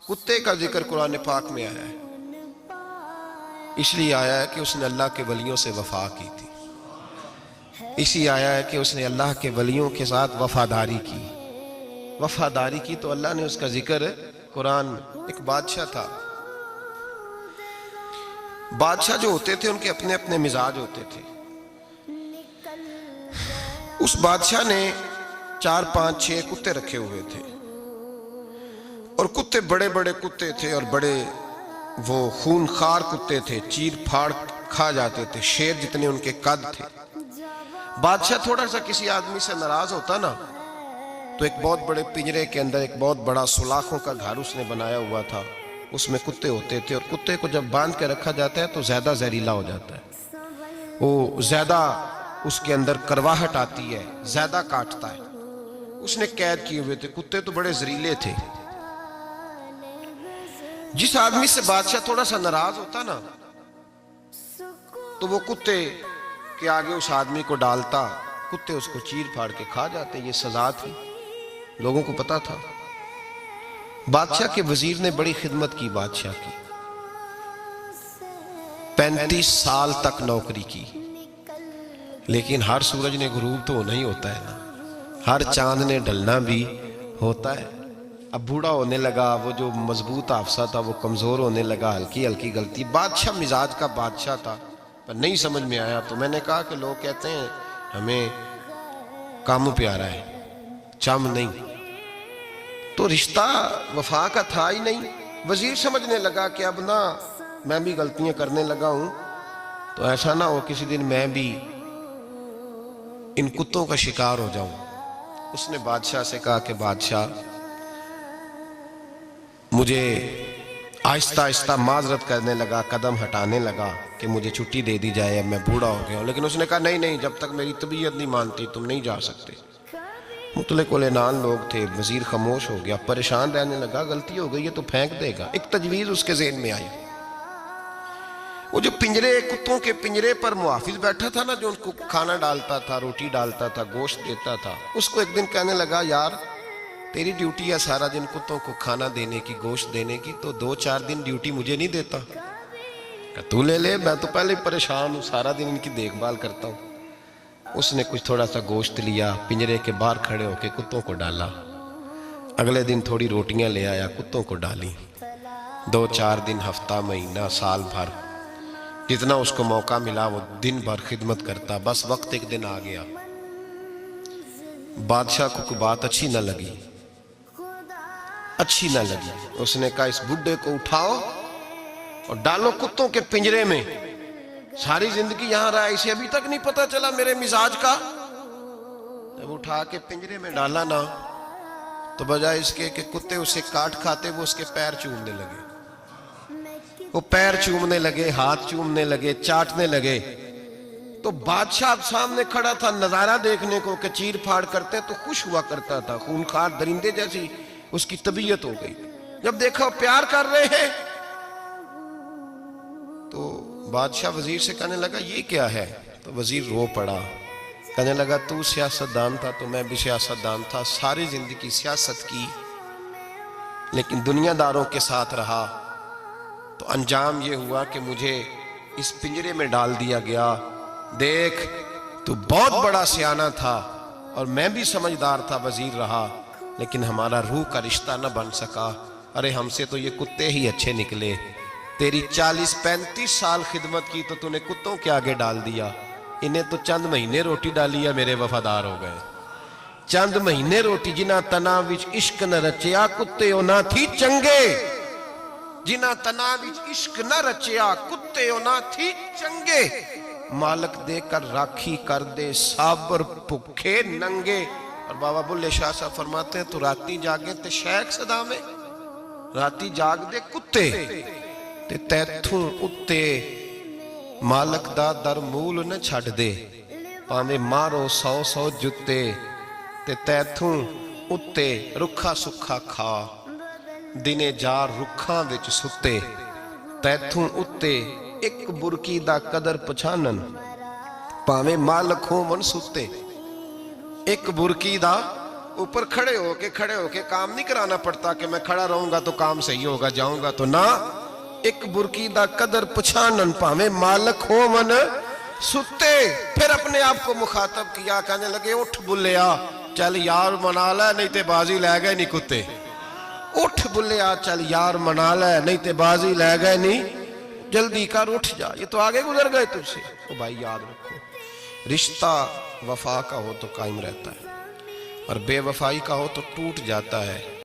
کتے کا ذکر قرآن پاک میں آیا ہے، اس لیے آیا ہے کہ اس نے اللہ کے ولیوں سے وفا کی تھی، اسی آیا ہے کہ اس نے اللہ کے ولیوں کے ساتھ وفاداری کی تو اللہ نے اس کا ذکر قرآن۔ ایک بادشاہ تھا، بادشاہ جو ہوتے تھے ان کے اپنے اپنے مزاج ہوتے تھے۔ اس بادشاہ نے 4 5 6 کتے رکھے ہوئے تھے، اور کتے بڑے بڑے کتے تھے، اور بڑے وہ خون خار کتے تھے، چیر پھاڑ کھا جاتے تھے، شیر جتنے ان کے قد تھے۔ بادشاہ تھوڑا سا کسی آدمی سے ناراض ہوتا نا تو ایک بہت بڑے پنجرے کے اندر ایک بہت بڑا سلاخوں کا گھر اس نے بنایا ہوا تھا، اس میں کتے ہوتے تھے، اور کتے کو جب باندھ کے رکھا جاتا ہے تو زیادہ زہریلا ہو جاتا ہے، وہ زیادہ اس کے اندر کرواہٹ آتی ہے، زیادہ کاٹتا ہے۔ اس نے قید کیے ہوئے تھے، کتے تو بڑے زہریلے تھے۔ جس آدمی سے بادشاہ تھوڑا سا ناراض ہوتا نا تو وہ کتے کے آگے اس آدمی کو ڈالتا، کتے اس کو چیر پھاڑ کے کھا جاتے۔ یہ سزا تھی، لوگوں کو پتا تھا۔ بادشاہ کے وزیر نے بڑی خدمت کی بادشاہ کی، 35 سال تک نوکری کی، لیکن ہر سورج نے غروب تو نہیں ہوتا ہے نا، ہر چاند نے ڈھلنا بھی ہوتا ہے۔ اب بوڑھا ہونے لگا، وہ جو مضبوط حافظہ تھا وہ کمزور ہونے لگا، ہلکی ہلکی غلطی۔ بادشاہ مزاج کا بادشاہ تھا، پر نہیں سمجھ میں آیا تو میں نے کہا کہ لوگ کہتے ہیں ہمیں کام پیارا ہے، چم نہیں، تو رشتہ وفا کا تھا ہی نہیں۔ وزیر سمجھنے لگا کہ اب نہ میں بھی غلطیاں کرنے لگا ہوں تو ایسا نہ ہو کسی دن میں بھی ان کتوں کا شکار ہو جاؤں۔ اس نے بادشاہ سے کہا کہ بادشاہ مجھے آہستہ آہستہ معذرت کرنے لگا، قدم ہٹانے لگا کہ مجھے چھٹی دے دی جائے، اب میں بوڑھا ہو گیا ہوں۔ لیکن اس نے کہا نہیں، جب تک میری طبیعت نہیں مانتی تم نہیں جا سکتے۔ مطلق العنان لوگ تھے، وزیر خاموش ہو گیا، پریشان رہنے لگا، غلطی ہو گئی ہے تو پھینک دے گا۔ ایک تجویز اس کے ذہن میں آئی، وہ جو پنجرے، کتوں کے پنجرے پر محافظ بیٹھا تھا نا، جو ان کو کھانا ڈالتا تھا، روٹی ڈالتا تھا، گوشت دیتا تھا، اس کو ایک دن کہنے لگا یار تیری ڈیوٹی ہے سارا دن کتوں کو کھانا دینے کی، گوشت دینے کی، تو 2 4 دن ڈیوٹی مجھے نہیں دیتا؟ کہ تو لے لے، میں تو پہلے پریشان ہوں، سارا دن ان کی دیکھ بھال کرتا ہوں۔ اس نے کچھ تھوڑا سا گوشت لیا، پنجرے کے باہر کھڑے ہو کے کتوں کو ڈالا۔ اگلے دن تھوڑی روٹیاں لے آیا، کتوں کو ڈالی۔ 2 4 دن، ہفتہ، مہینہ، سال بھر، جتنا اس کو موقع ملا وہ دن بھر خدمت کرتا۔ بس وقت ایک دن آ گیا، بادشاہ کو کوئی بات اچھی نہ لگی۔ اس نے کہا اس بڈھے کو اٹھاؤ اور ڈالو کتوں کے پنجرے میں، ساری زندگی یہاں رہا، اسے ابھی تک نہیں پتا چلا میرے مزاج کا۔ جب اٹھا کے پنجرے میں ڈالا نا تو بجائے اس کے کہ کتے اسے کاٹ کھاتے، وہ اس کے پیر چومنے لگے، وہ پیر چومنے لگے، ہاتھ چومنے لگے، چاٹنے لگے۔ تو بادشاہ اب سامنے کھڑا تھا نظارہ دیکھنے کو کہ چیر پھاڑ کرتے تو خوش ہوا کرتا تھا، خونخوار درندے جیسی اس کی طبیعت ہو گئی۔ جب دیکھا پیار کر رہے ہیں تو بادشاہ وزیر سے کہنے لگا یہ کیا ہے؟ تو وزیر رو پڑا، کہنے لگا تو سیاستدان تھا تو میں بھی سیاستدان تھا، ساری زندگی سیاست کی، لیکن دنیا داروں کے ساتھ رہا تو انجام یہ ہوا کہ مجھے اس پنجرے میں ڈال دیا گیا۔ دیکھ تو بہت بڑا سیانہ تھا اور میں بھی سمجھدار تھا، وزیر رہا، لیکن ہمارا روح کا رشتہ نہ بن سکا۔ ارے ہم سے تو یہ کتے ہی اچھے نکلے، تیری 40 35 سال خدمت کی تو تو نے کتوں کے آگے ڈال دیا، انہیں تو چند مہینے روٹی ڈالی ہے، میرے وفادار ہو گئے۔ چند مہینے روٹی، جنہ تنا وچ عشق نہ رچیا کتے او نہ تھی چنگے، جنہ تنا وچ عشق نہ رچیا کتے او نہ تھی چنگے، مالک دے کر راکھی کر دے صابر بھکھے ننگے۔ اور بابا بلے شاہ صاحب فرماتے ہیں تو راتی جاگے تے شیخ صدا میں، راتی جاگ دے کتے تے تیتھوں اتے مالک دا در مول نہ چھڑ دے، پامے مارو 100 جتے تے تیتھوں اتے رکھا سکھا کھا، دنے جار رکھاں وچ ستے، تیتھوں اتے ایک برکی دا قدر پچھانن، پامے مالک ہوں من ستے، ایک برکی دا اوپر کھڑے ہو کے کام نہیں کرانا پڑتا کہ میں کھڑا رہوں گا تو کام صحیح ہوگا، جاؤں گا تو نہ. ایک برکی دا قدر پچھانن پاویں مالک ہو من ستے. پھر اپنے آپ کو مخاطب کیا، کہنے لگے اٹھ بلیا چل یار منا لے نہیں تے بازی لے گئے نہیں کتے. اٹھ بلیا چل یار منا لے نہیں تے بازی لے گئے نہیں، جلدی کر اٹھ جا، یہ تو آگے گزر گئے تجھ سے. تو بھائی یاد رکھو، رشتہ وفا کا ہو تو قائم رہتا ہے اور بے وفائی کا ہو تو ٹوٹ جاتا ہے.